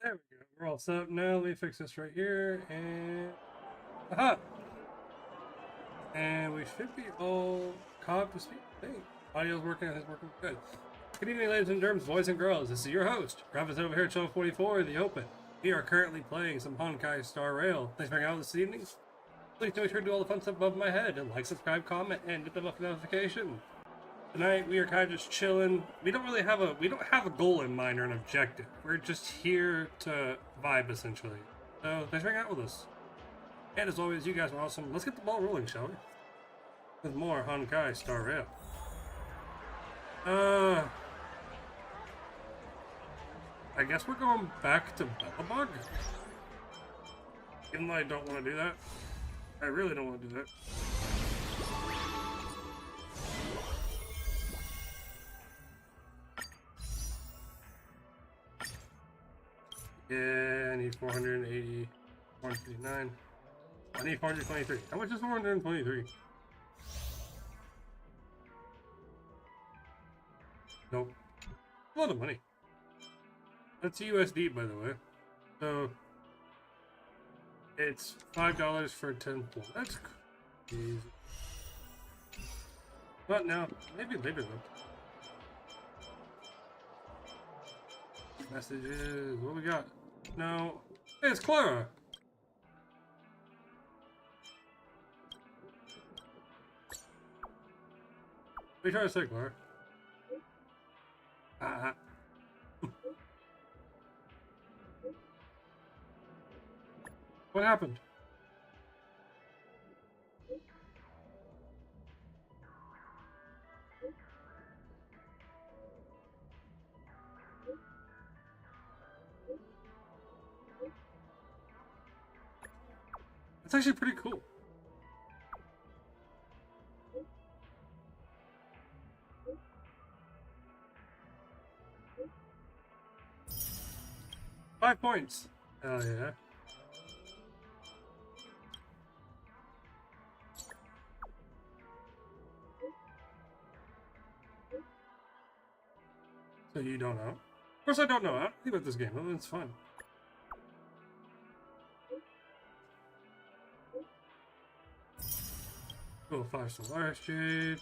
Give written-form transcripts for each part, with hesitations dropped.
There we go. We're all set up now. Let me fix this right here. And. Aha! And we should be all caught up to speed. I think. Audio's working. It's working good. Good evening, ladies and germs, boys and girls. This is your host, Ravaz over here at Channel 44 in the Open. We are currently playing some Honkai Star Rail. Thanks for hanging out this evening. Please make sure to do all the fun stuff above my head and like, subscribe, comment, and hit the bell for notification. Tonight we are kind of just chilling. We don't have a goal in mind or an objective. We're just here to vibe essentially. So thanks for hanging out with us. And as always, you guys are awesome. Let's get the ball rolling, shall we? With more Honkai Star Rail. I guess we're going back to Belobog. Even though I don't want to do that. I really don't want to do that. Yeah, I need 480, 459. I need 423. How much is 423? Nope. A lot of money. That's USD, by the way. So, it's $5 for 10 points. That's crazy. But now, maybe later though. Messages. What we got? No. Hey, it's Clara. What are you trying to say, Clara? Ah. What happened? That's actually pretty cool. Five points. Hell yeah. So you don't know? Of course I don't know. I don't think about this game. It's fun. Cool, 5 Solaris Jade.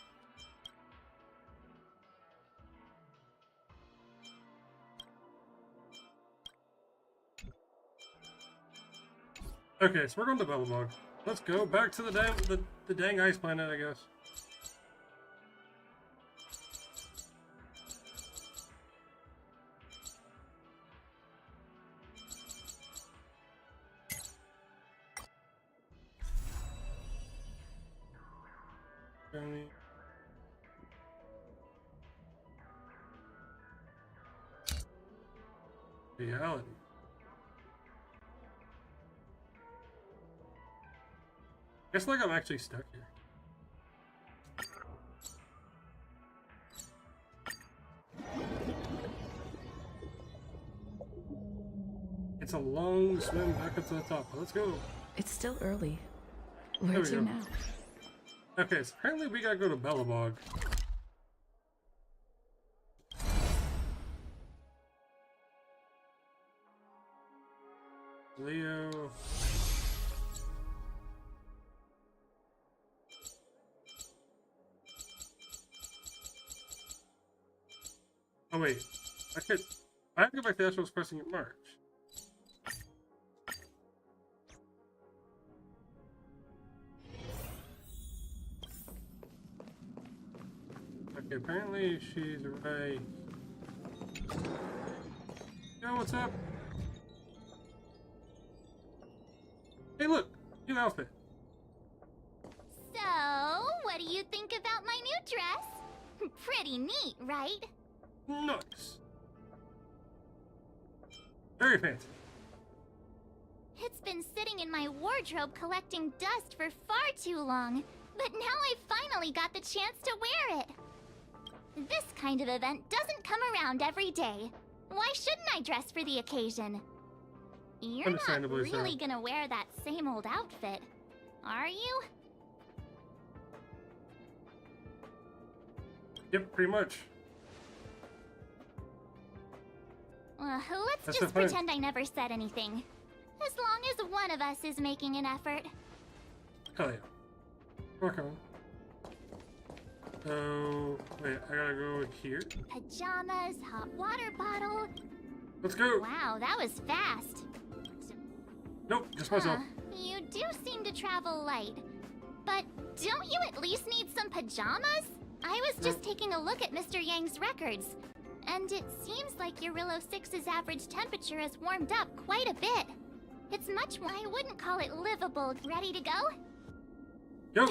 Okay, so we're going to Belobog. Let's go back to the dang ice planet, I guess. Reality. Guess like I'm actually stuck here. It's a long swim back up to the top. Let's go. It's still early. Where to now? Okay, so apparently we gotta go to Belobog. Leo. Oh wait, I have to go back to Astral pressing at March. Okay, apparently she's right. Yo, what's up? Hey look, new outfit. So, what do you think about my new dress? Pretty neat, right? Nice. Very fancy. It's been sitting in my wardrobe collecting dust for far too long, but now I finally got the chance to wear it. This kind of event doesn't come around every day. Why shouldn't I dress for the occasion? You're not really gonna wear that same old outfit, are you? Yep, pretty much. Let's That's just fine. pretend I never said anything. As long as one of us is making an effort. Hell yeah. We're coming. So, wait, I gotta go here? Pajamas, hot water bottle. Let's go! Wow, that was fast. Nope, just myself. You do seem to travel light. But don't you at least need some pajamas? I was just taking a look at Mr. Yang's records. And it seems like Eurillo 6's average temperature has warmed up quite a bit. It's much more, I wouldn't call it livable. Ready to go? Yo!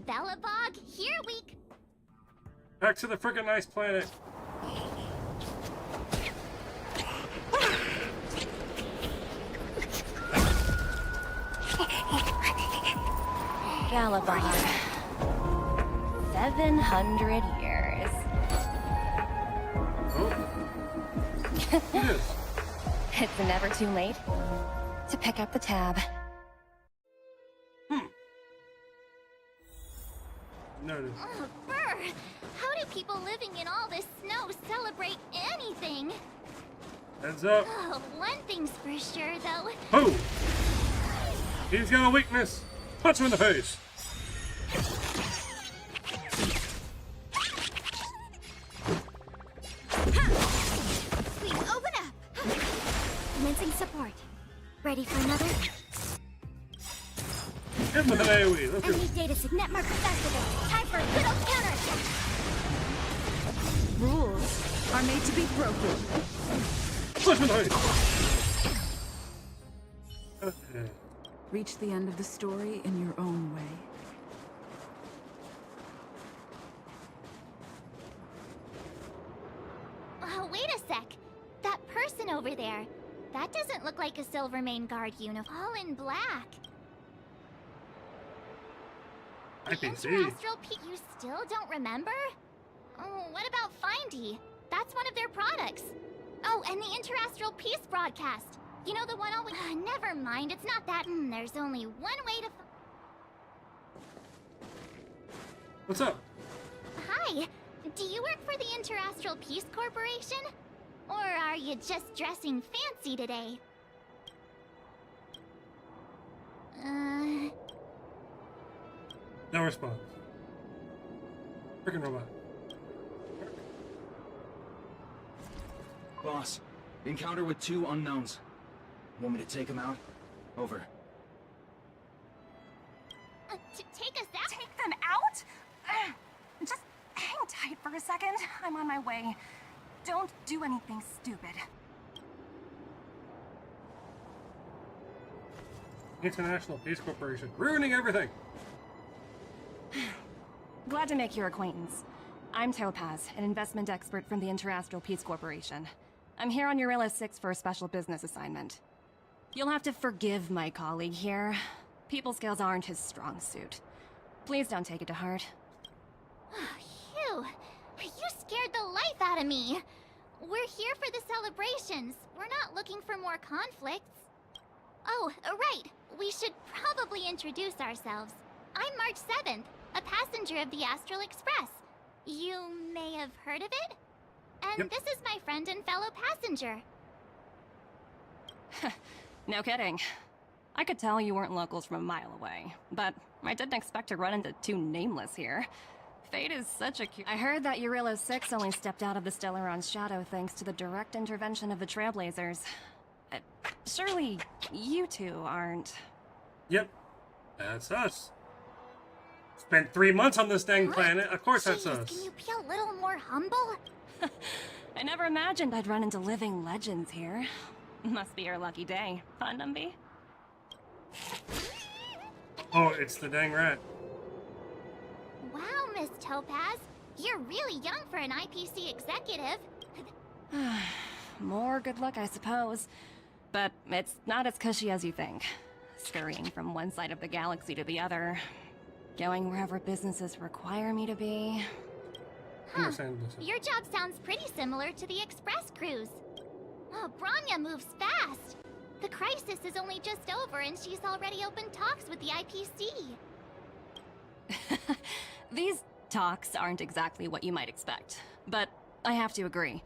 Bellabog, here we... Back to the frickin' nice planet. Galabon. 700 years. Oh. It is. It's never too late to pick up the tab. Noted. Oh, brr! How do people living in all this snow celebrate anything? Heads up. Oh, one thing's for sure, though. Oh! He's got a weakness. Punch him in the face. Please open up! Commencing support. Ready for another? Hit him with an AoE. Let's go. Enemy data signet markers activated. Time for a good old counterattack! Rules are made to be broken. Punch him in the face. Okay. Reach the end of the story in your own way. Oh, wait a sec. That person over there. That doesn't look like a Silvermane Guard uniform. All in black. I The can see. Interastral Peak, you still don't remember? Oh, what about Findy? That's one of their products. Oh, and the Interastral Peace broadcast. You know the one always... never mind, it's not that. There's only one way to... What's up? Hi, do you work for the Interastral Peace Corporation? Or are you just dressing fancy today? No response. Freaking robot. Boss, encounter with 2 unknowns. Want me to take them out? Over. Take us out? Take them out? Just hang tight for a second. I'm on my way. Don't do anything stupid. International Peace Corporation. Ruining everything. Glad to make your acquaintance. I'm Topaz, an investment expert from the Interastral Peace Corporation. I'm here on Eurillo 6 for a special business assignment. You'll have to forgive my colleague here. People skills aren't his strong suit. Please don't take it to heart. Phew! You scared the life out of me! We're here for the celebrations. We're not looking for more conflicts. Oh, right. We should probably introduce ourselves. I'm March 7th, a passenger of the Astral Express. You may have heard of it? And Yep. this is my friend and fellow passenger. No kidding. I could tell you weren't locals from a mile away, but I didn't expect to run into 2 nameless here. Fate is such a I heard that Eurillo 6 only stepped out of the Stellaron's shadow thanks to the direct intervention of the Trailblazers. Surely you 2 aren't... Yep. That's us. Spent 3 months on this dang planet. Of course that's Jeez, us. can you be a little more humble? I never imagined I'd run into living legends here. Must be your lucky day, huh, Numby? Oh, it's the dang rat. Wow, Miss Topaz. You're really young for an IPC executive. More good luck, I suppose. But it's not as cushy as you think. Scurrying from one side of the galaxy to the other. Going wherever businesses require me to be. Understandable. Your job sounds pretty similar to the Express cruise. Oh, Branya moves fast. The crisis is only just over and she's already opened talks with the IPC. These talks aren't exactly what you might expect. But I have to agree.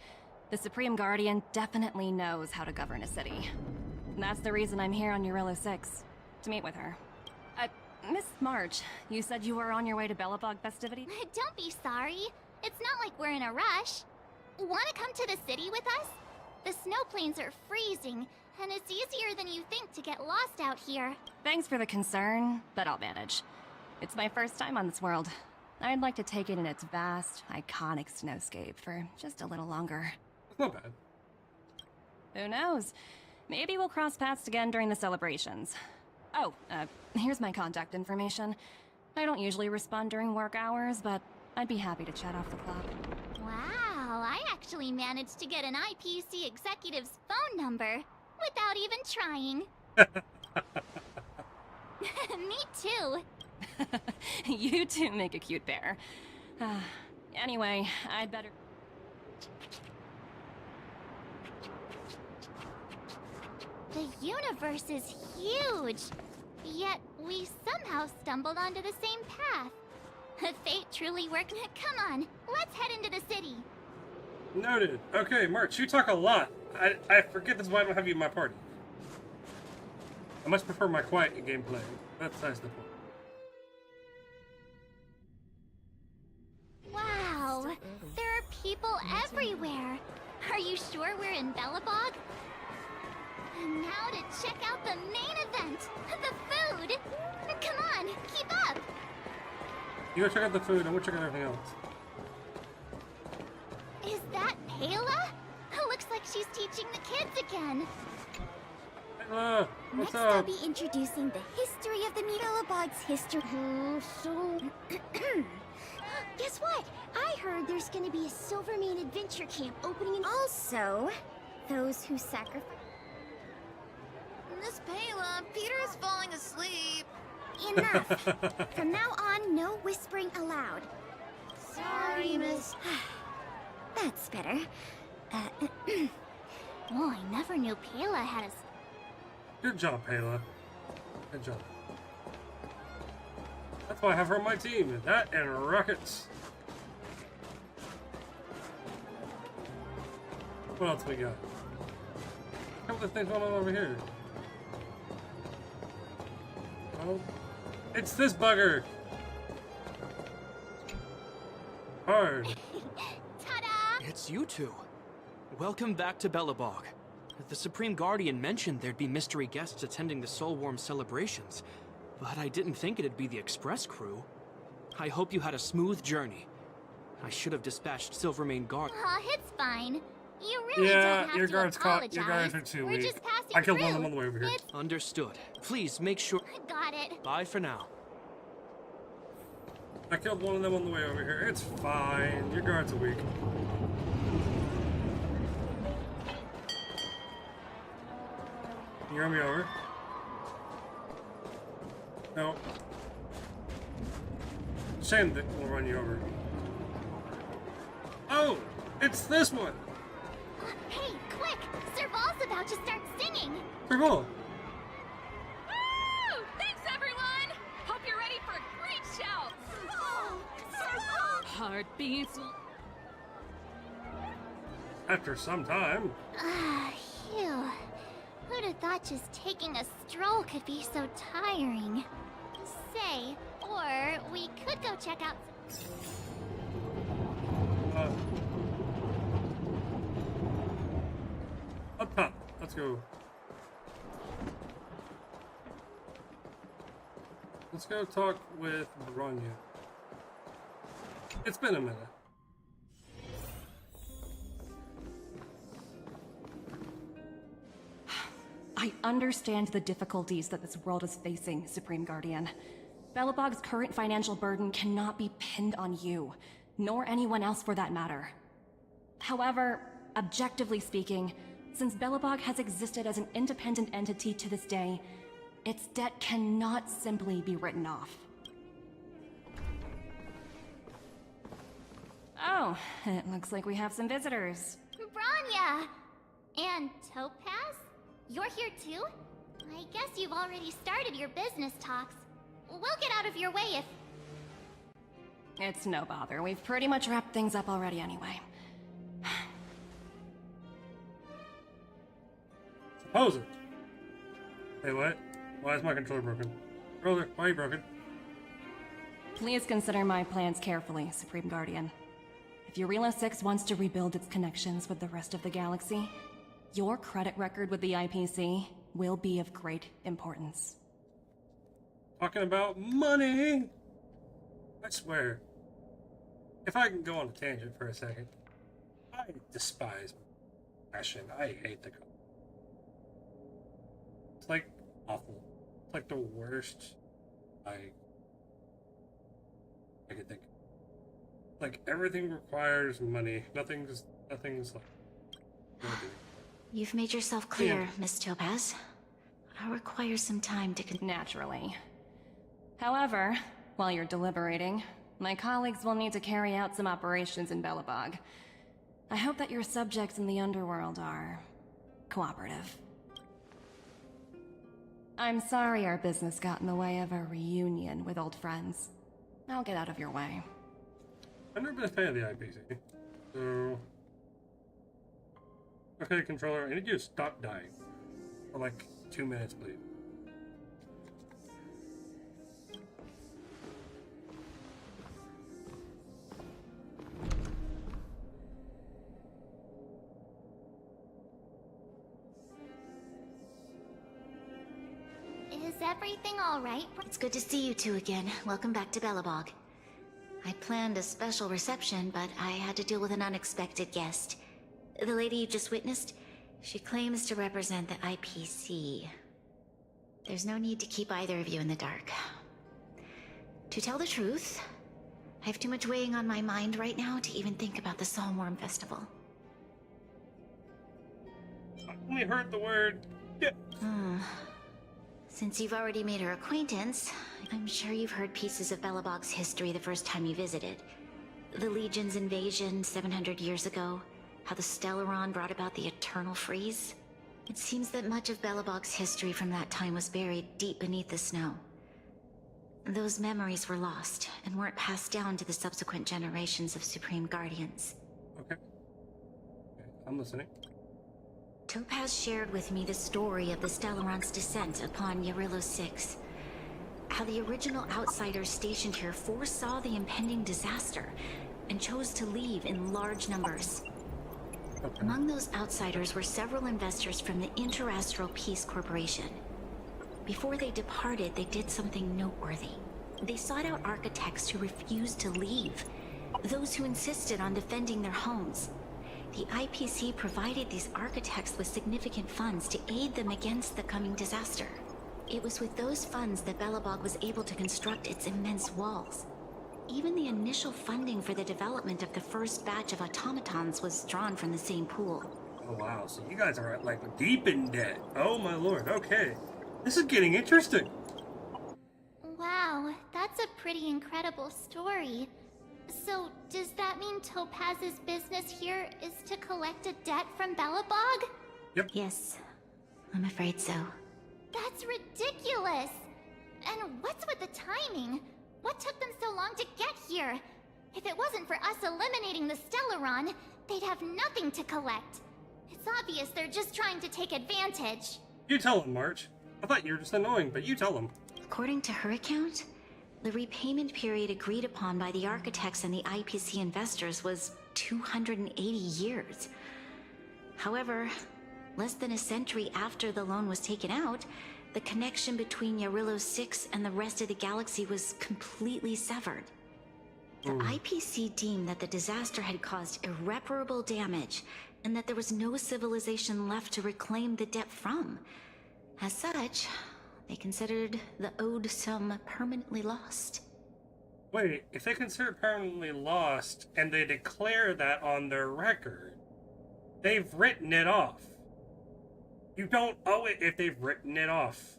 The Supreme Guardian definitely knows how to govern a city. That's the reason I'm here on Eurilla 6, to meet with her. Miss March, you said you were on your way to Belobog festivity? Don't be sorry. It's not like we're in a rush. Wanna come to the city with us? The snow plains are freezing, and it's easier than you think to get lost out here. Thanks for the concern, but I'll manage. It's my first time on this world. I'd like to take it in its vast, iconic snowscape for just a little longer. Not bad. Who knows? Maybe we'll cross paths again during the celebrations. Oh, here's my contact information. I don't usually respond during work hours, but I'd be happy to chat off the clock. Wow, I actually managed to get an IPC executive's phone number without even trying. Me too. You two make a cute pair. Anyway, I'd better... The universe is huge, yet we somehow stumbled onto the same path. Fate truly worked. Come on, let's head into the city. Noted. Okay, March, you talk a lot. I forget this is why I don't have you in my party. I much prefer my quiet gameplay. That's the point. Wow, there are people everywhere. Are you sure we're in Belobog? And now to check out the main event, the food. Come on, keep up. You go check out the food, and we'll check out everything else. Is that Payla? Looks like she's teaching the kids again. Payla, what's Next, I'll up? be introducing the history of the Belobog's history. Guess what? I heard there's gonna be a Silvermane adventure camp opening in... Also, those who sacrifice... Miss Payla, Peter's falling asleep. Enough. From now on, no whispering aloud. Sorry, Miss... That's better. Oh, I never knew Payla had a... Good job, Payla. Good job. That's why I have her on my team. That and rockets. What else we got? A couple of things going on over here. Oh, it's this bugger. Hard. Ta-da! It's you two. Welcome back to Belobog. The Supreme Guardian mentioned there'd be mystery guests attending the Soulworm celebrations, but I didn't think it'd be the Express crew. I hope you had a smooth journey. I should have dispatched Silvermane Guard. Aw, it's fine. You really Yeah, don't have your to guards apologize. your guards are too We're weak. just passing I killed through. one of them on the way over here. It's... Understood. Please make sure... Got it. Bye for now. I killed one of them on the way over here. It's fine. Your guards are weak. You run me over? No. Shame that we'll run you over. Oh! It's this one! Hey, quick! Serval's about to start singing! Pretty cool. Woo! Thanks, everyone! Hope you're ready for a great show! Serval! Heartbeats... After some time. Ah, phew. Who'd have thought just taking a stroll could be so tiring? Say, or we could go check out... Up top. Let's go. Let's go talk with Bronya. It's been a minute. I understand the difficulties that this world is facing, Supreme Guardian. Belobog's current financial burden cannot be pinned on you, nor anyone else for that matter. However, objectively speaking, since Belobog has existed as an independent entity to this day, its debt cannot simply be written off. Oh, it looks like we have some visitors. Bronya! And Topaz? You're here too? I guess you've already started your business talks. We'll get out of your way if... It's no bother. We've pretty much wrapped things up already anyway. Poser! Hey, what? Why is my controller broken? Controller, why are you broken? Please consider my plans carefully, Supreme Guardian. If Eurela 6 wants to rebuild its connections with the rest of the galaxy, your credit record with the IPC will be of great importance. Talking about money! I swear. If I can go on a tangent for a second, I despise fashion. I hate the color. It's like awful. It's like the worst I can think. Like everything requires money. Nothing's like. You've made yourself clear, Miss Topaz. I'll require some time to Naturally. However, while you're deliberating, my colleagues will need to carry out some operations in Belobog. I hope that your subjects in the underworld are cooperative. I'm sorry our business got in the way of a reunion with old friends. I'll get out of your way. I've never been a fan of the IPC. So... Okay, controller, I need you to stop dying. For like 2 minutes, please. Is everything alright? It's good to see you two again. Welcome back to Belobog. I planned a special reception, but I had to deal with an unexpected guest. The lady you just witnessed, she claims to represent the IPC. There's no need to keep either of you in the dark. To tell the truth, I have too much weighing on my mind right now to even think about the Soulworm Festival. I only heard the word... Yeah. Since you've already made her acquaintance, I'm sure you've heard pieces of Belobog's history the first time you visited. The Legion's invasion 700 years ago, how the Stellaron brought about the Eternal Freeze. It seems that much of Belobog's history from that time was buried deep beneath the snow. Those memories were lost, and weren't passed down to the subsequent generations of Supreme Guardians. Okay. I'm listening. Topaz shared with me the story of the Stellaron's descent upon Eurela 6. How the original outsiders stationed here foresaw the impending disaster, and chose to leave in large numbers. Okay. Among those outsiders were several investors from the Interastral Peace Corporation. Before they departed, they did something noteworthy. They sought out architects who refused to leave, those who insisted on defending their homes. The IPC provided these architects with significant funds to aid them against the coming disaster. It was with those funds that Belobog was able to construct its immense walls. Even the initial funding for the development of the first batch of automatons was drawn from the same pool. Oh wow, so you guys are like deep in debt. Oh my lord, okay. This is getting interesting. Wow, that's a pretty incredible story. So, does that mean Topaz's business here is to collect a debt from Belobog? Yep. Yes, I'm afraid so. That's ridiculous! And what's with the timing? What took them so long to get here? If it wasn't for us eliminating the Stellaron, they'd have nothing to collect. It's obvious they're just trying to take advantage. You tell them, March. I thought you were just annoying, but you tell them. According to her account, the repayment period agreed upon by the architects and the IPC investors was 280 years. However, less than a century after the loan was taken out, the connection between Eurela 6 and the rest of the galaxy was completely severed. The IPC deemed that the disaster had caused irreparable damage, and that there was no civilization left to reclaim the debt from. As such, they considered the owed sum permanently lost. Wait, if they consider it permanently lost, and they declare that on their record, they've written it off. You don't owe it if they've written it off.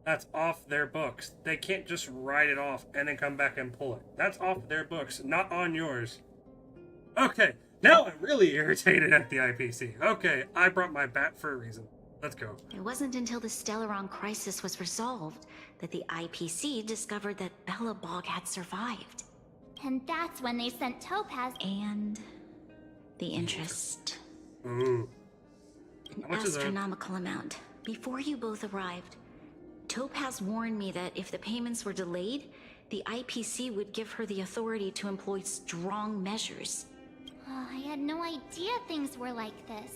That's off their books. They can't just write it off and then come back and pull it. That's off their books, not on yours. Okay, now I'm really irritated at the IPC. Okay, I brought my bat for a reason. Let's go. It wasn't until the Stellaron crisis was resolved that the IPC discovered that Belobog had survived. And that's when they sent Topaz. And the interest. Ooh. An How much is that? astronomical amount. Before you both arrived, Topaz warned me that if the payments were delayed, the IPC would give her the authority to employ strong measures. Oh, I had no idea things were like this.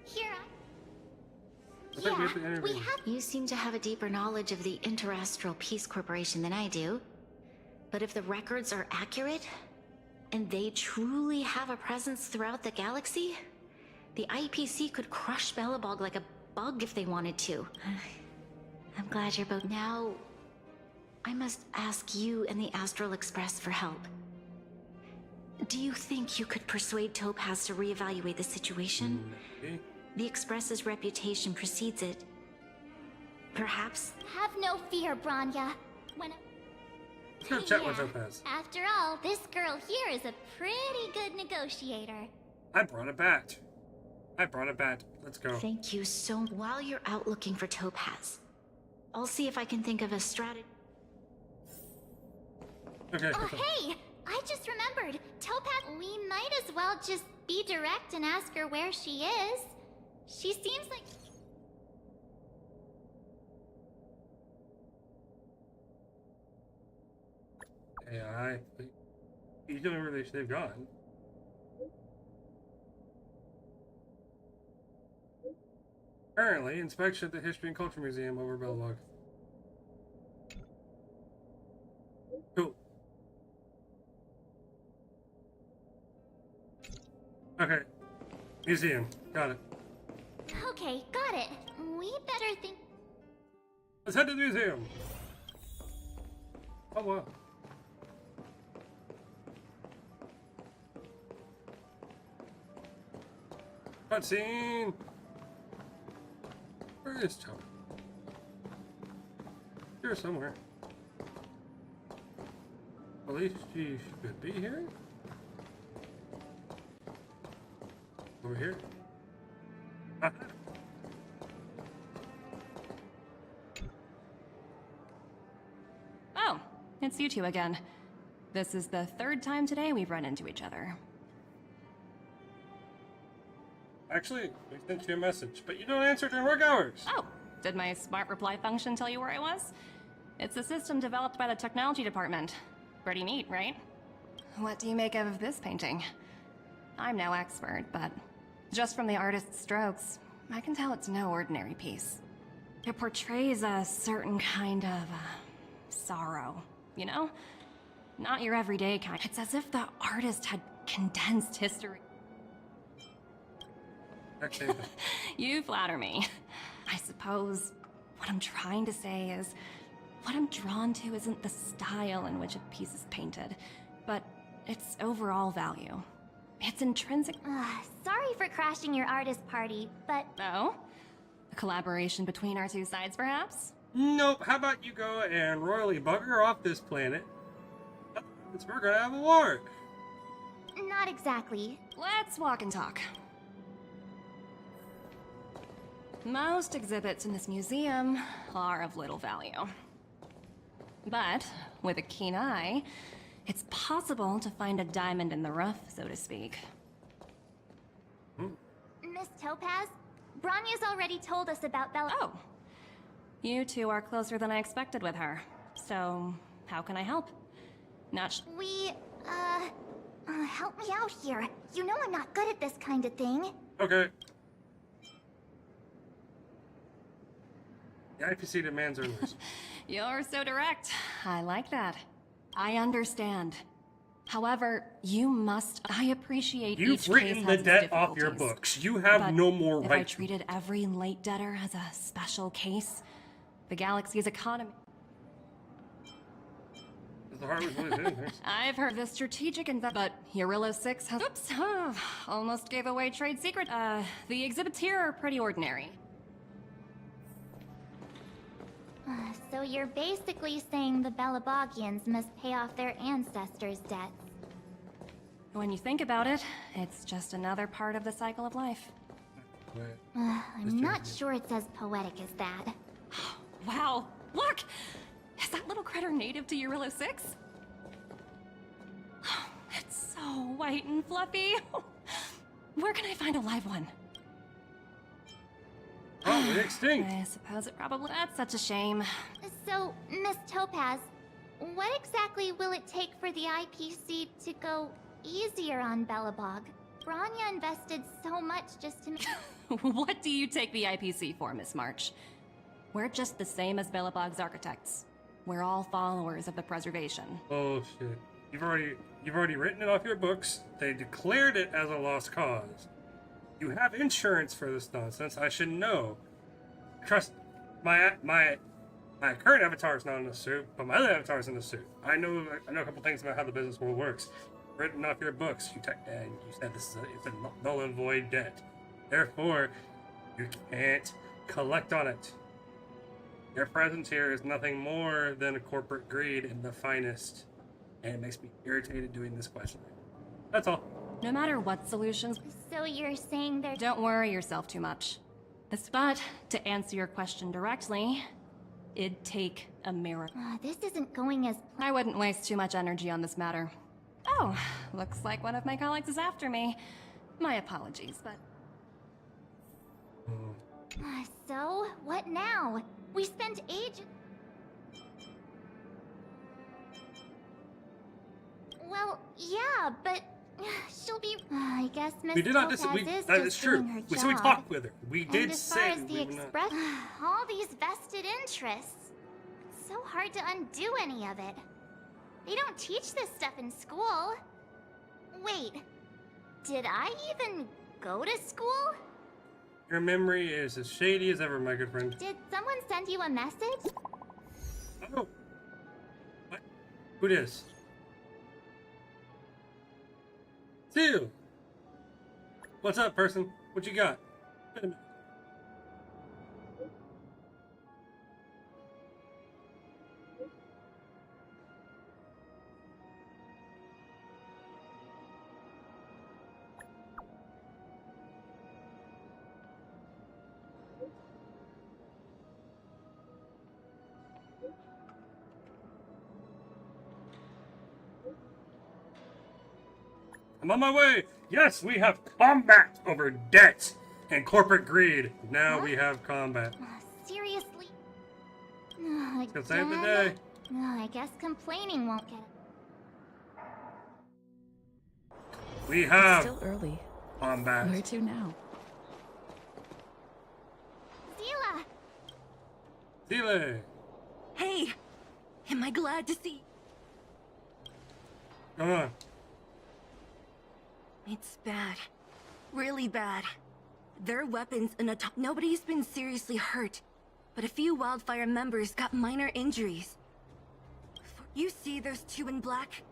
Here, I thought you had to we interview. have. You seem to have a deeper knowledge of the Interastral Peace Corporation than I do. But if the records are accurate, and they truly have a presence throughout the galaxy, the IPC could crush Belobog like a bug if they wanted to. I'm glad you're both. Now, I must ask you and the Astral Express for help. Do you think you could persuade Topaz to reevaluate the situation? Okay. The Express's reputation precedes it. Perhaps. Have no fear, Branya. When Let's go chat with Topaz. After all, this girl here is a pretty good negotiator. I brought a bat. Let's go. Thank you so much. While you're out looking for Topaz, I'll see if I can think of a strategy. Okay. Oh, hey! I just remembered. Topaz, we might as well just be direct and ask her where she is. She seems like... AI. You don't know where they've gone. Currently, inspection at the History and Culture Museum over Belobog. Cool. Okay. Museum. Got it. Okay, got it. We better think... Let's head to the museum. Oh, wow. Cutscene. Where is Tom? Here somewhere. At least she should be here. Over here. Ah. Oh, it's you two again. This is the third time today we've run into each other. Actually, we sent you a message, but you don't answer during work hours. Oh, did my smart reply function tell you where I was? It's a system developed by the technology department. Pretty neat, right? What do you make of this painting? I'm no expert, but just from the artist's strokes, I can tell it's no ordinary piece. It portrays a certain kind of sorrow, you know? Not your everyday kind. It's as if the artist had condensed history. Actually, You flatter me. I suppose what I'm trying to say is, what I'm drawn to isn't the style in which a piece is painted, but its overall value. Its intrinsic... Sorry for crashing your artist party, but... Oh? A collaboration between our two sides, perhaps? nope. How about you go and royally bugger off this planet? Since we're gonna have a war. Not exactly. Let's walk and talk. Most exhibits in this museum are of little value. But, with a keen eye, it's possible to find a diamond in the rough, so to speak. Miss Topaz, Branya's already told us about Bella. Oh. You two are closer than I expected with her. So, how can I help? We, help me out here. You know I'm not good at this kind of thing. Okay. The IPC demands earners. You're so direct. I like that. I understand. However, you must... I appreciate You've each written case the has its debt off your difficulties. books. You have But no more if right. I treated every late debtor as a special case, the galaxy's economy... The heart was really big. I've heard the strategic but Eurilla 6 has... Oops! Almost gave away trade secret. The exhibits here are pretty ordinary. So you're basically saying the Belabogians must pay off their ancestors' debts. When you think about it, it's just another part of the cycle of life. I'm not sure it's as poetic as that. Wow! Look! Is that little critter native to Eurilla 6? It's so white and fluffy. Where can I find a live one? Probably extinct. I suppose it probably... That's such a shame. So, Miss Topaz, what exactly will it take for the IPC to go easier on Belobog? Branya invested so much just to make... What do you take the IPC for, Miss March? We're just the same as Belobog's architects. We're all followers of the preservation. Oh shit. You've already written it off your books. They declared it as a lost cause. You have insurance for this nonsense. I should know. Trust my current avatar is not in the suit, but my other avatar is in the suit. I know a couple things about how the business world works. Written off your books, you said it's a null and void debt. Therefore, you can't collect on it. Your presence here is nothing more than a corporate greed in the finest, and it makes me irritated doing this question. That's all. No matter what solutions... So you're saying there... Don't worry yourself too much. But, to answer your question directly, it'd take a miracle. This isn't going as... I wouldn't waste too much energy on this matter. Oh, looks like one of my colleagues is after me. My apologies, but... So, what now? We spent ages... Well, yeah, but... She'll be... I guess Miss We did not Topaz disagree. is That just is true. doing her So we job. talked with her. We And did as far say as the we were not... express... all these vested interests. It's so hard to undo any of it. They don't teach this stuff in school. Wait, did I even go to school? Your memory is as shady as ever, my good friend. Did someone send you a message? Oh. What? Who dis? Seal! What's up, person? What you got? Wait a minute. I'm on my way! Yes, we have combat over debt and corporate greed. Now we have combat. Seriously? Gonna save the day. I guess complaining won't get it. We have Still early. combat. Where to now? Zila! Zile! Hey! Am I glad to see... Come on. It's bad. Really bad. Their weapons and nobody's been seriously hurt, but a few Wildfire members got minor injuries. You see those two in black?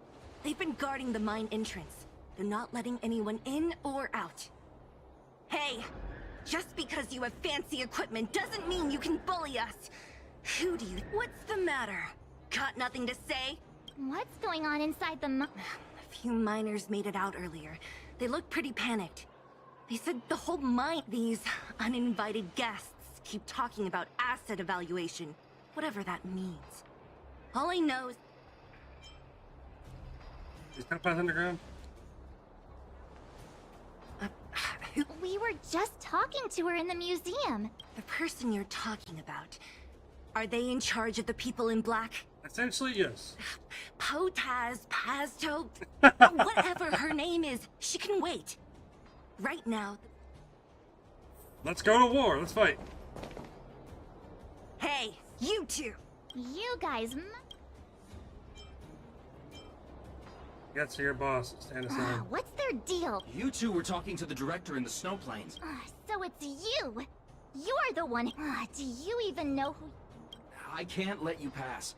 They've been guarding the mine entrance. They're not letting anyone in or out. Hey! Just because you have fancy equipment doesn't mean you can bully us! Who do you... What's the matter? Got nothing to say? What's going on inside the A few miners made it out earlier. They looked pretty panicked. They said the whole mine... These uninvited guests keep talking about asset evaluation. Whatever that means. All I know is... Is Topaz underground? We were just talking to her in the museum. The person you're talking about... Are they in charge of the people in black? Essentially, yes. Potaz, Pazto... whatever her name is, she can wait. Right now... Let's go to war. Let's fight. Hey, you two! You guys... Gets to your boss. Stand aside. What's their deal? You two were talking to the director in the snow plains. So it's you! You're the one... do you even know who... I can't let you pass.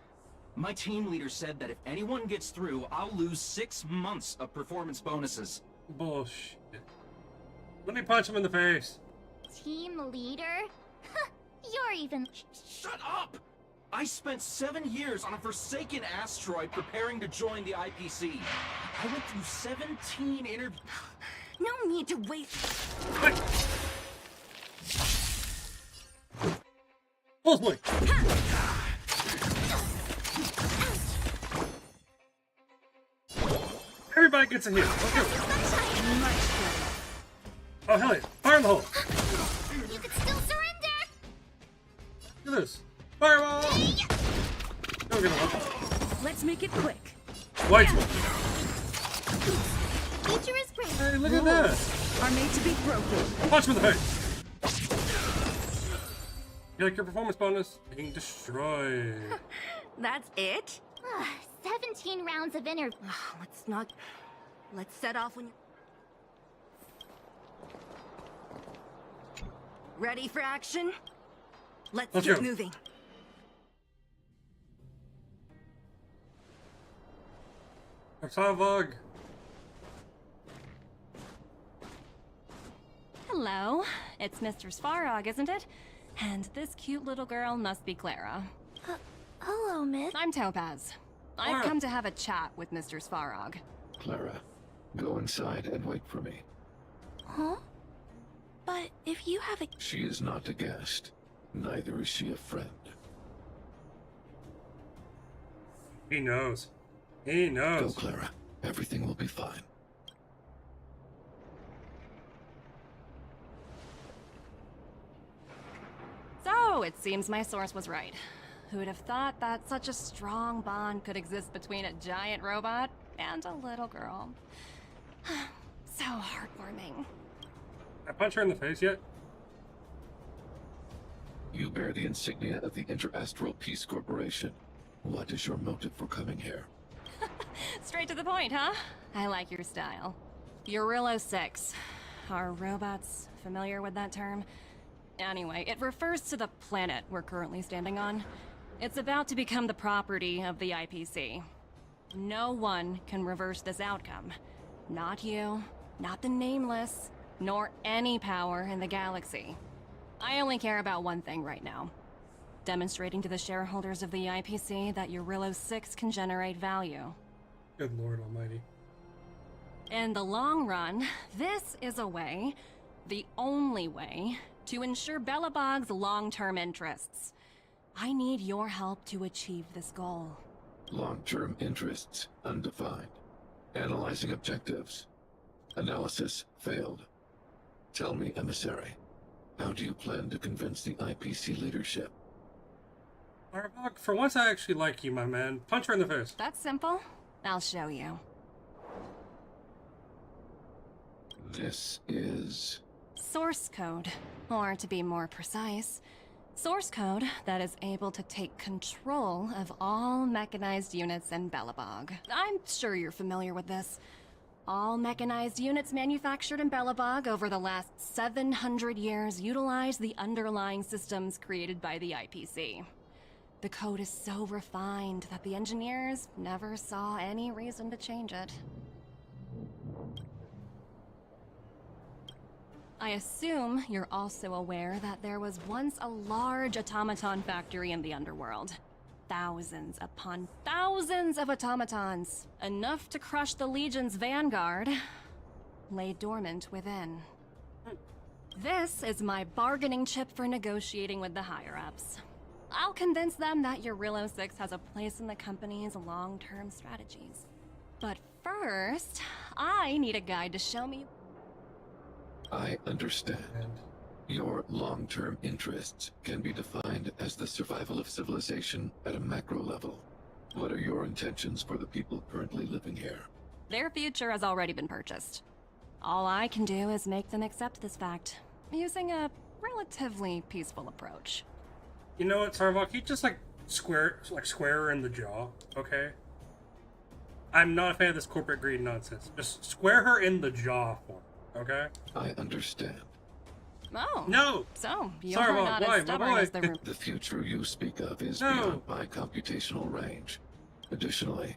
My team leader said that if anyone gets through, I'll lose 6 months of performance bonuses. Bullshit. Let me punch him in the face. Team leader? You're even... Shut up! I spent 7 years on a forsaken asteroid preparing to join the IPC. I went through 17 interviews. No need to waste... Pulse boy! Everybody gets a hit. Let's go. Oh, hell yeah. Fire in the hole. You could still surrender! Look at this. Fireball! Don't get a Let's make it quick. White one. Nature is great. Hey, look at that. Are made to be broken. Punch him in the face. You like your performance bonus? Being destroyed. That's it? 17 rounds of inner. Let's set off when you're ready for action. Let's get go. moving. Savog. Hello, it's Mr. Svarog, isn't it? And this cute little girl must be Clara. Hello, Miss. I'm Topaz. I've come to have a chat with Mr. Svarog. Clara, go inside and wait for me. Huh? But if you have a... She is not a guest. Neither is she a friend. He knows. He knows. Go, Clara. Everything will be fine. So, it seems my source was right. Who'd have thought that such a strong bond could exist between a giant robot and a little girl? So heartwarming. I punch her in the face yet? You bear the insignia of the Inter-Astral Peace Corporation. What is your motive for coming here? Straight to the point, huh? I like your style. Urilo 6. Are robots familiar with that term? Anyway, it refers to the planet we're currently standing on. It's about to become the property of the IPC. No one can reverse this outcome. Not you, not the Nameless, nor any power in the galaxy. I only care about one thing right now. Demonstrating to the shareholders of the IPC that Urilo 6 can generate value. Good Lord Almighty. In the long run, this is a way, the only way, to ensure Belobog's long-term interests. I need your help to achieve this goal. Long-term interests, undefined. Analyzing objectives. Analysis failed. Tell me, Emissary, how do you plan to convince the IPC leadership? Arbok, for once I actually like you, my man. Punch her in the face. That's simple. I'll show you. This is... Source code, or to be more precise, source code that is able to take control of all mechanized units in Belobog. I'm sure you're familiar with this. All mechanized units manufactured in Belobog over the last 700 years utilize the underlying systems created by the IPC. The code is so refined that the engineers never saw any reason to change it. I assume you're also aware that there was once a large automaton factory in the underworld. Thousands upon thousands of automatons, enough to crush the Legion's vanguard, lay dormant within. This is my bargaining chip for negotiating with the higher-ups. I'll convince them that Urilo 6 has a place in the company's long-term strategies. But first, I need a guide to show me... I understand. Your long-term interests can be defined as the survival of civilization at a macro level. What are your intentions for the people currently living here? Their future has already been purchased. All I can do is make them accept this fact, using a relatively peaceful approach. You know what, Sarvok? You just square her in the jaw, okay? I'm not a fan of this corporate greed nonsense. Just square her in the jaw for me, okay? I understand. Oh. No! So, you're Sarvok, not why, as stubborn as the... The future you speak of is beyond my computational range. Additionally,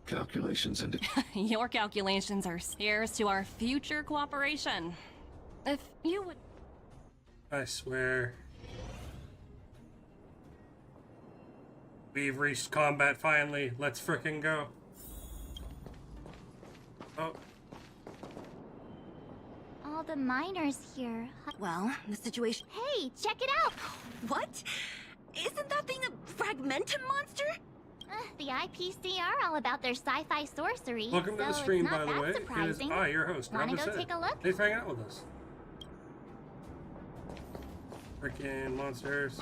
calculations and... Your calculations are here's to our future cooperation. If you would... I swear. We've reached combat finally. Let's frickin' go. Oh. All the miners here. Well, the situation... Hey, check it out! What? Isn't that thing a fragmentum monster? The IPC are all about their sci-fi sorcery. Welcome to the so stream, it's not by the that way. surprising. It is I, your host, Wanna Ravaz. go take a look? Thanks for hanging out with us. Freaking monsters.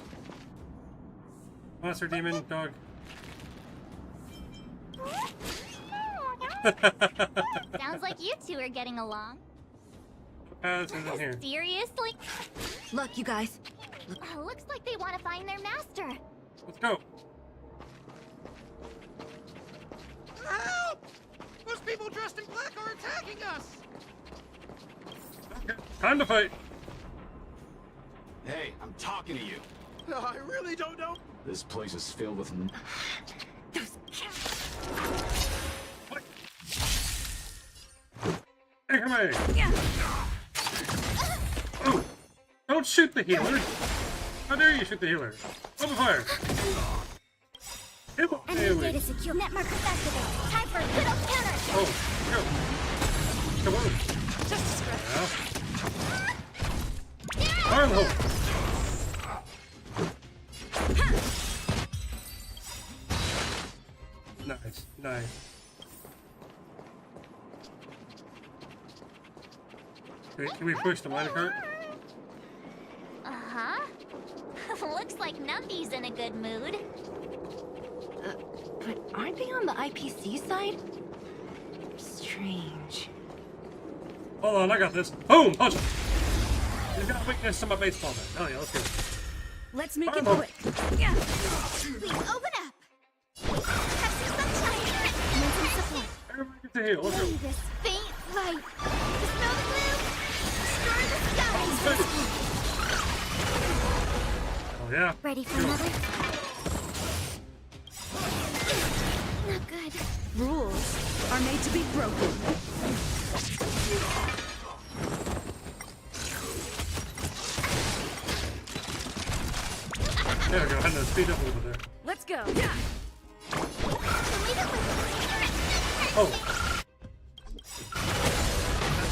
Monster demon dog. Sounds like you two are getting along. This is in here. Seriously? Look, you guys. Looks like they want to find their master. Let's go. Help! Those people dressed in black are attacking us! Okay, time to fight. Hey, I'm talking to you. I really don't know. This place is filled with... Hey, come here. Oh, don't shoot the healer. How dare you shoot the healer? Open fire. Enemy data secure. Net markers activate. Time for a good old counter. Oh, go. Come on. Just a scratch. Yeah. Fire in the hole. Nice, nice. Can we push the minecart? Uh-huh. Looks like Numby's in a good mood. But aren't they on the IPC side? Strange. Hold on, I got this. Boom! Punch him! He's got weakness to my baseball bat. Hell yeah, let's go. Let's make it Fireball. quick. Yeah. Please open up. Have some sunshine. Need some support. Everybody gets a heal. Let's go. Only this faint light. The snow blue. Destroy the skies. Oh yeah. Ready for another? Not good. Rules are made to be broken. There we go. Had to speed up a little bit there. Let's go. Oh.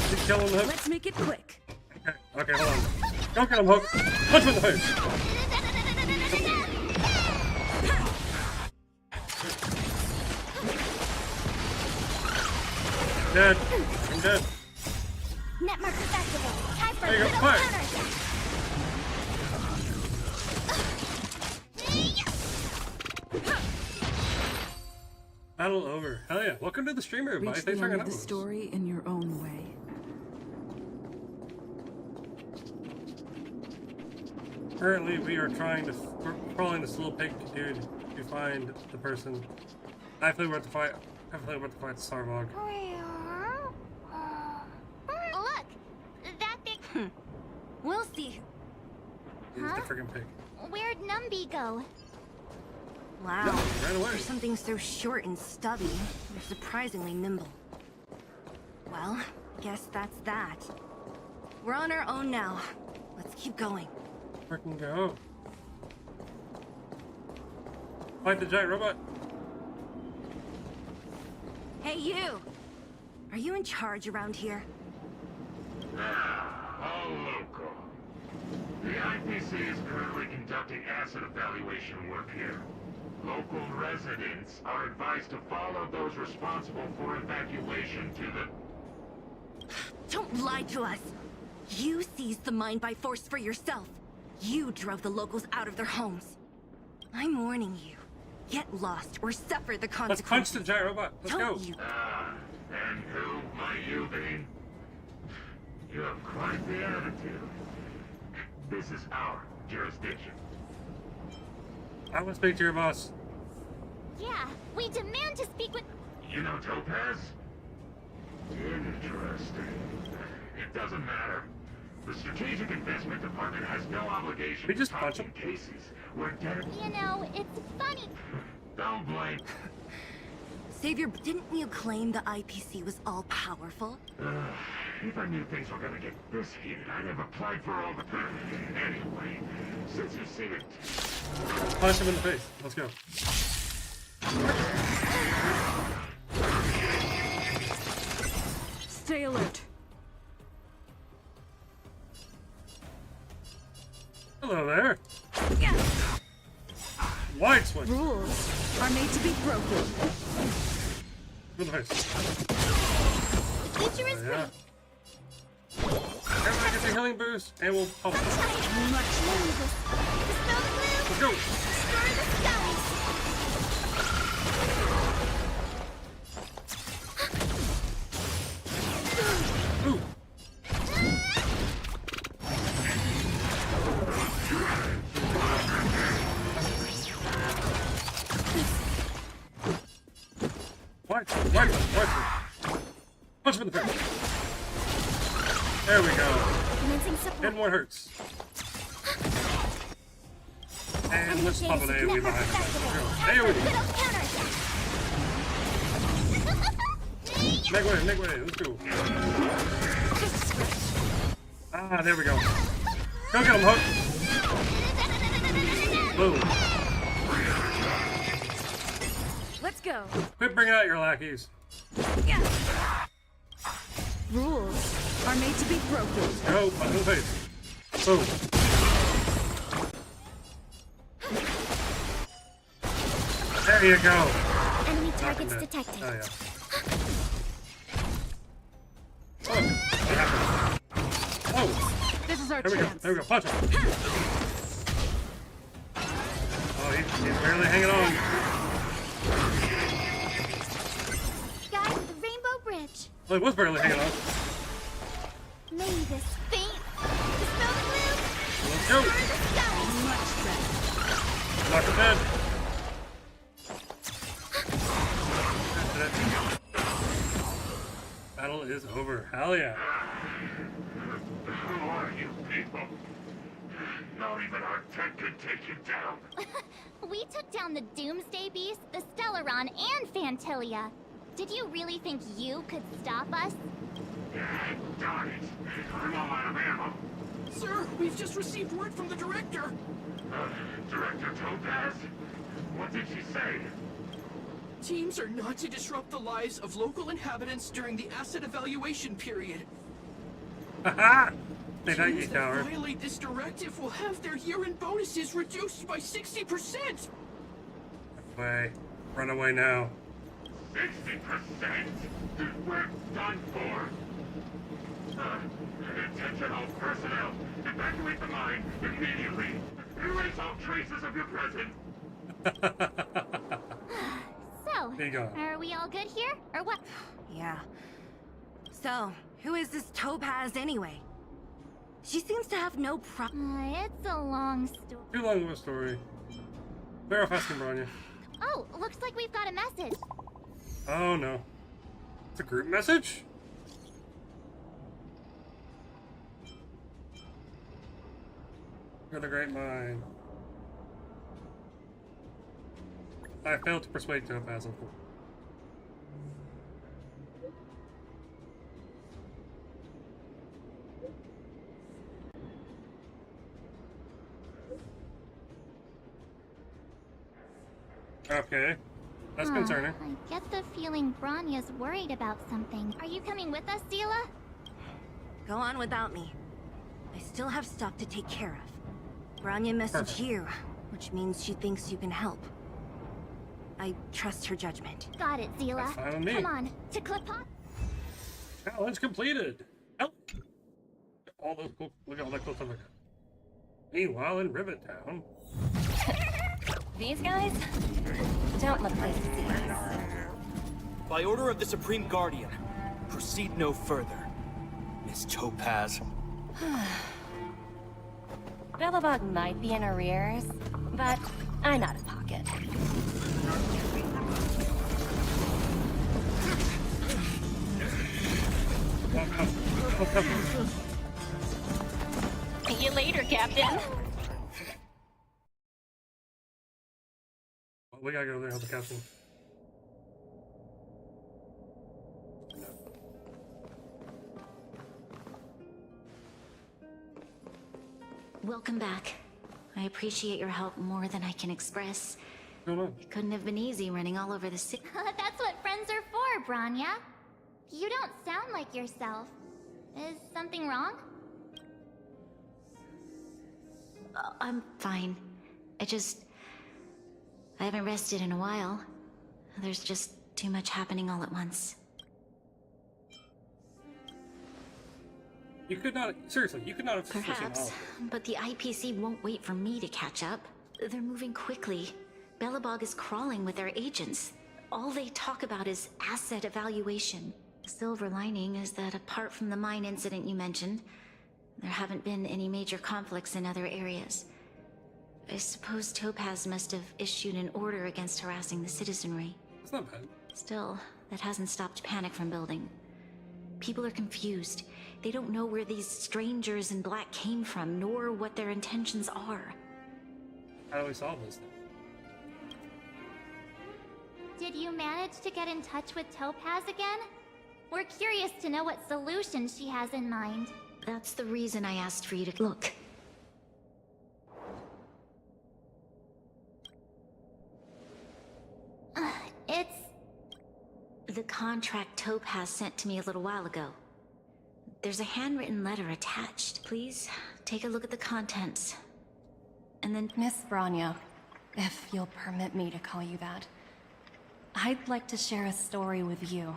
Keep killing him. Let's make it quick. Okay, okay, hold on. Don't get him, Hook. Punch him in the face. Dead. I'm dead. Net markers activate. Time for There you a go. good old Fire. counter. Battle over. Hell yeah. Welcome to the stream, everybody. Reach Thanks the for end hanging of out the with us. story in your own way. Currently, we are trying to crawling this little pig dude to find the person. I feel we're at the fight. I feel we're at the fight Starvog. Look, that thing. We'll see. He's the freaking pig. Where'd Numby go? Wow. Right away. For something so short and stubby, they're surprisingly nimble. Well, guess that's that. We're on our own now. Let's keep going. Freaking go. Fight the giant robot. Hey, you! Are you in charge around here? All local. The IPC is currently conducting asset evaluation work here. Local residents are advised to follow those responsible for evacuation to the... Don't lie to us! You seized the mine by force for yourself. You drove the locals out of their homes. I'm warning you. Get lost or suffer the consequences. Let's punch the giant robot. Let's go. Don't you? And who might you be? You have quite the attitude. This is our jurisdiction. I will speak to your boss. Yeah, we demand to speak with. You know Topaz? Interesting. It doesn't matter. The Strategic Investment Department has no obligation We just to punch talk him. in cases where debt... You know, it's funny. Don't blame... Savior, didn't you claim the IPC was all-powerful? If I knew things were gonna get this heated, I'd have applied for all the... Anyway, since you've seen it... Punch him in the face. Let's go. Stay alert. Hello there. Wide swing. Rules are made to be broken. In the face. The future is Yeah. bright. Everybody gets extra healing boost, and we'll pop it. Let's go! Ooh. What? Punch him in the face. There we go. And one hurts. And let's pop an AoE behind him. AoE! Make way, let's go. Ah, there we go. Go get him, Hook! Boom. Let's go. Quit bringing out your lackeys. Rules are made to be broken. Go, punch in the face. Boom. There you go. Enemy targets detected. Oh, yeah. Oh, what happened? Oh! This is our There we chance. go, punch him. Oh, he's barely hanging on. Guy with the rainbow bridge. Well, he was barely hanging on. May this faint dispel the gloom. Let's go. Much better. Knock him dead. Battle is over. Hell yeah. Who are you people? Not even our tech could take you down. We took down the Doomsday Beast, the Stellaron, and Fantilia. Did you really think you could stop us? Darn it. I'm all out of ammo. Sir, we've just received word from the director. Director Topaz? What did she say? Teams are not to disrupt the lives of local inhabitants during the asset evaluation period. Haha! They got you, Teams that coward. violate this directive will have their year-end bonuses reduced by 60%. Way. Run away now. 60%? We're done for. Attention all personnel. Evacuate the mine immediately. Erase all traces of your presence. So, There you go. are we all good here, or what? Yeah. So, who is this Topaz anyway? She seems to have no It's a long story. Too long of a story. Bear off asking Bronya. Oh, looks like we've got a message. Oh no. It's a group message? You're the great mind. I failed to persuade Topaz. Okay. That's concerning. I get the feeling Bronya's worried about something. Are you coming with us, Zila? Go on without me. I still have stuff to take care of. Bronya messaged you, which means she thinks you can help. I trust her judgment. Got it, Zila. That's fine with me. Come on, to Clipot. Challenge completed. Help. All those cool. Look at all that cool stuff I got. Meanwhile, in Rivet Town. These guys don't look like thieves. By order of the Supreme Guardian, proceed no further, Miss Topaz. Belobog might be in arrears, but I'm out of pocket. See you later, Captain. We gotta go there and help the captain. Welcome back. I appreciate your help more than I can express. What's going on? It couldn't have been easy running all over the city. That's what friends are for, Bronya. You don't sound like yourself. Is something wrong? I'm fine. I haven't rested in a while. There's just too much happening all at once. You could not, seriously, you could not have foreseen all Perhaps, of it. but the IPC won't wait for me to catch up. They're moving quickly. Belobog is crawling with their agents. All they talk about is asset evaluation. The silver lining is that apart from the mine incident you mentioned, there haven't been any major conflicts in other areas. I suppose Topaz must have issued an order against harassing the citizenry. It's not bad. Still, that hasn't stopped panic from building. People are confused. They don't know where these strangers in black came from, nor what their intentions are. How do we solve this thing? Did you manage to get in touch with Topaz again? We're curious to know what solution she has in mind. That's the reason I asked for you to look. It's... The contract Topaz sent to me a little while ago. There's a handwritten letter attached. Please, take a look at the contents. And then... Miss Branya, if you'll permit me to call you that, I'd like to share a story with you.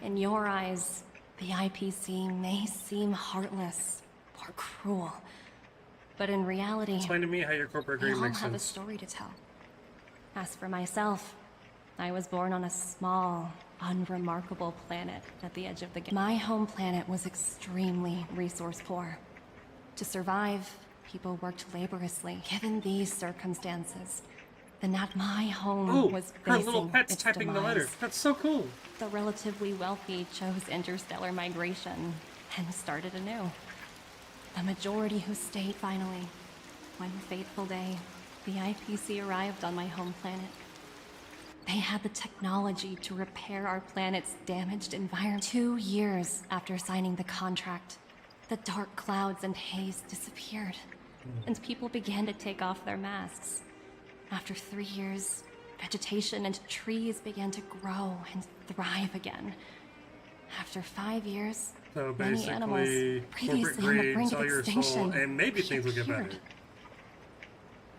In your eyes, the IPC may seem heartless or cruel, but in reality, Explain to me how your corporate we greed all makes have a sense. story to tell. As for myself, I was born on a small, unremarkable planet at the edge of the galaxy. My home planet was extremely resource poor. To survive, people worked laboriously. Given these circumstances, then that my home was her facing little pet's its typing the letter. demise. That's so cool. The relatively wealthy chose interstellar migration and started anew. The majority who stayed finally. One fateful day, the IPC arrived on my home planet. They had the technology to repair our planet's damaged environment. 2 years after signing the contract, the dark clouds and haze disappeared, and people began to take off their masks. After 3 years, vegetation and trees began to grow and thrive again. After 5 years, So many animals basically, corporate previously on the greed, brink sell of your extinction soul, and maybe things will get better. reappeared.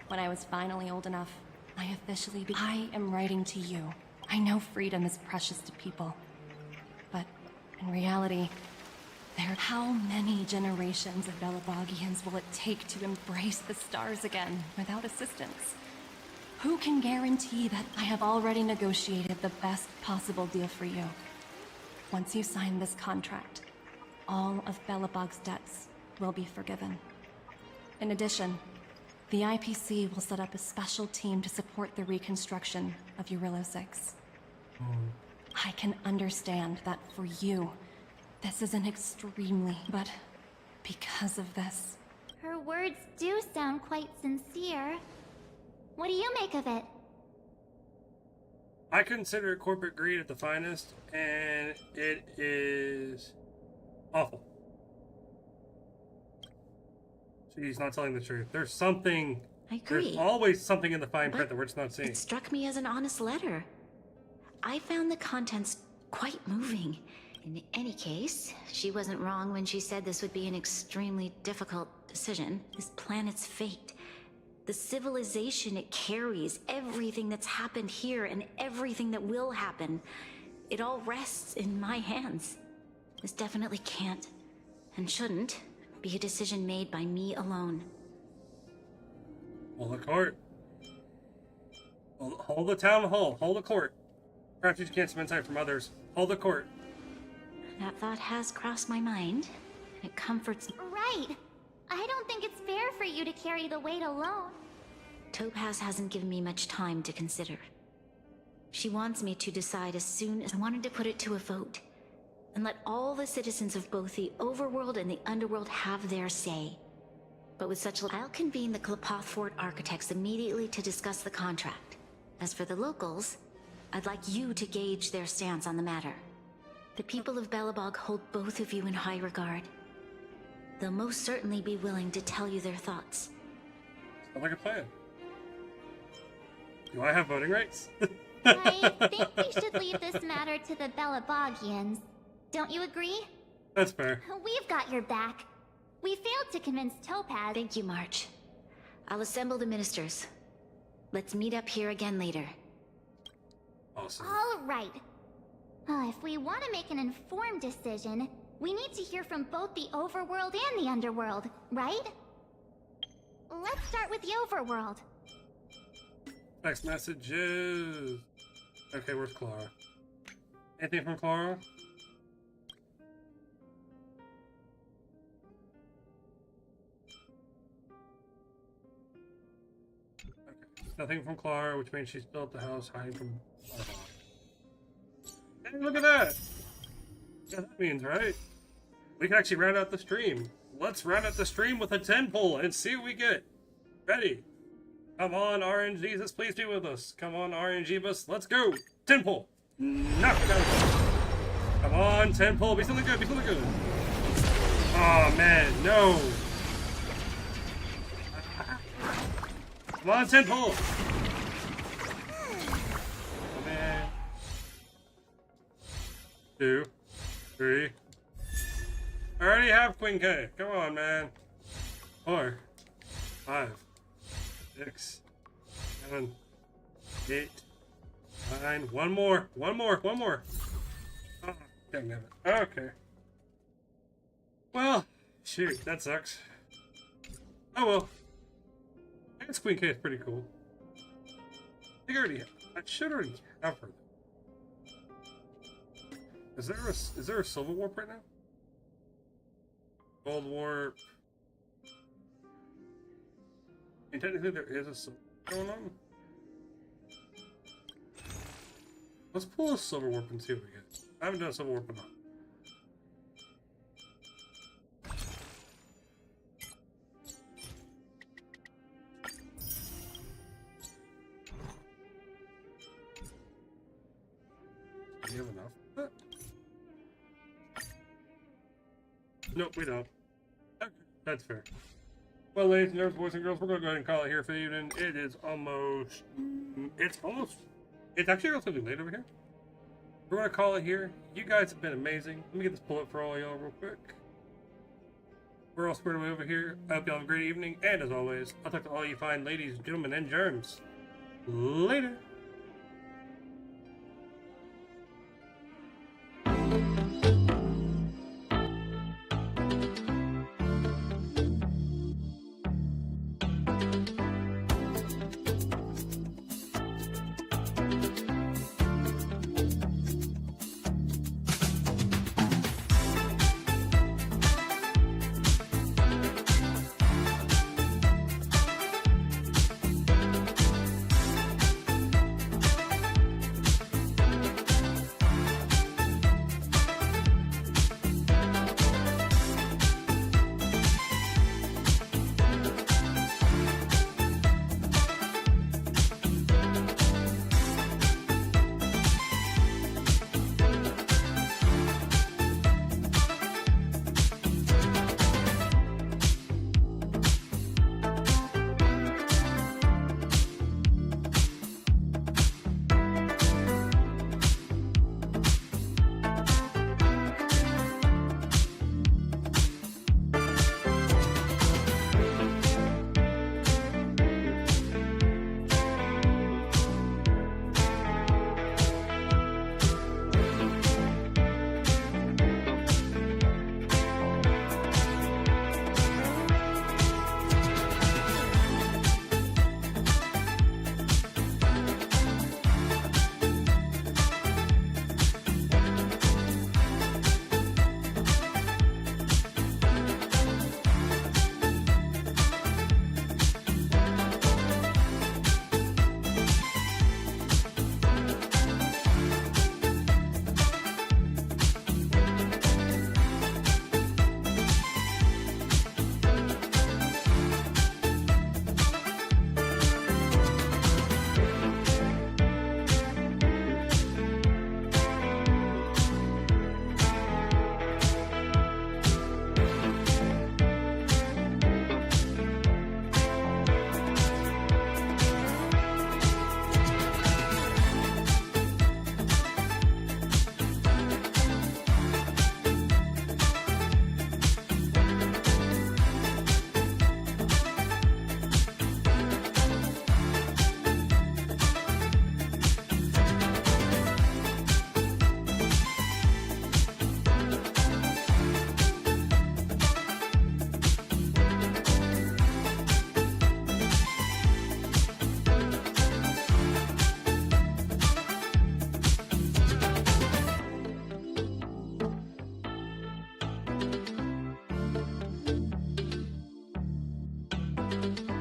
When I was finally old enough, I am writing to you. I know freedom is precious to people, but in reality, how many generations of Belabogians will it take to embrace the stars again without assistance? Who can guarantee that I have already negotiated the best possible deal for you? Once you sign this contract, all of Belobog's debts will be forgiven. In addition, the IPC will set up a special team to support the reconstruction of Eurilo 6. I can understand that for you, this is an extremely, but because of this, Her words do sound quite sincere. What do you make of it? I consider corporate greed at the finest, and it is awful. She's not telling the truth. There's something. I agree. There's always something in the fine print that we're just not seeing. It struck me as an honest letter. I found the contents quite moving. In any case, she wasn't wrong when she said this would be an extremely difficult decision. This planet's fate, the civilization it carries, everything that's happened here and everything that will happen, it all rests in my hands. This definitely can't, and shouldn't, be a decision made by me alone. Hold the court. Hold the town hall. Hold the court. Perhaps you can get some insight from others. Hold the court. That thought has crossed my mind. It comforts me. Right. I don't think it's fair for you to carry the weight alone. Topaz hasn't given me much time to consider. She wants me to decide as soon as I wanted to put it to a vote, and let all the citizens of both the overworld and the underworld have their say. But with such I'll convene the Klapoth Fort architects immediately to discuss the contract. As for the locals, I'd like you to gauge their stance on the matter. The people of Belobog hold both of you in high regard. They'll most certainly be willing to tell you their thoughts. Sounds like a plan. Do I have voting rights? I think we should leave this matter to the Belabogians. Don't you agree? That's fair. We've got your back. We failed to convince Topaz. Thank you, March. I'll assemble the ministers. Let's meet up here again later. Awesome. All right. If we want to make an informed decision, We need to hear from both the overworld and the underworld, right? Let's start with the overworld. Text messages. Okay, where's Clara? Anything from Clara? Okay. Nothing from Clara, which means she's still at the house hiding from. Hey, look at that! Yeah, that means, right? We can actually round out the stream. Let's round out the stream with a 10 pull and see what we get. Ready? Come on, RNG, just please be with us. Come on, RNG bus, let's go. 10 pull. Knock it out. Come on, 10 pull. Be something good, be something good. Oh man, no. Come on, 10 pull. Oh man. 2, 3. I already have Queen K. Come on, man. 4, 5, 6, 7, 8, 9. One more. Oh, dang it. Okay. Well, shoot, that sucks. Oh well. I guess Queen K is pretty cool. I should already have her. Is there a silver warp right now? Gold warp. And technically there is a silver going on. Let's pull a silver warp and see what we get. I haven't done a silver warp or not. Do you have enough of that? Nope, we don't. Okay, that's fair. Well, ladies and gentlemen, boys and girls, we're going to go ahead and call it here for the evening. It is almost... It's actually relatively late over here. We're going to call it here. You guys have been amazing. Let me get this pull up for all y'all real quick. We're all squared away over here. I hope y'all have a great evening. And as always, I'll talk to all you fine ladies, gentlemen, and germs. Later. Bye.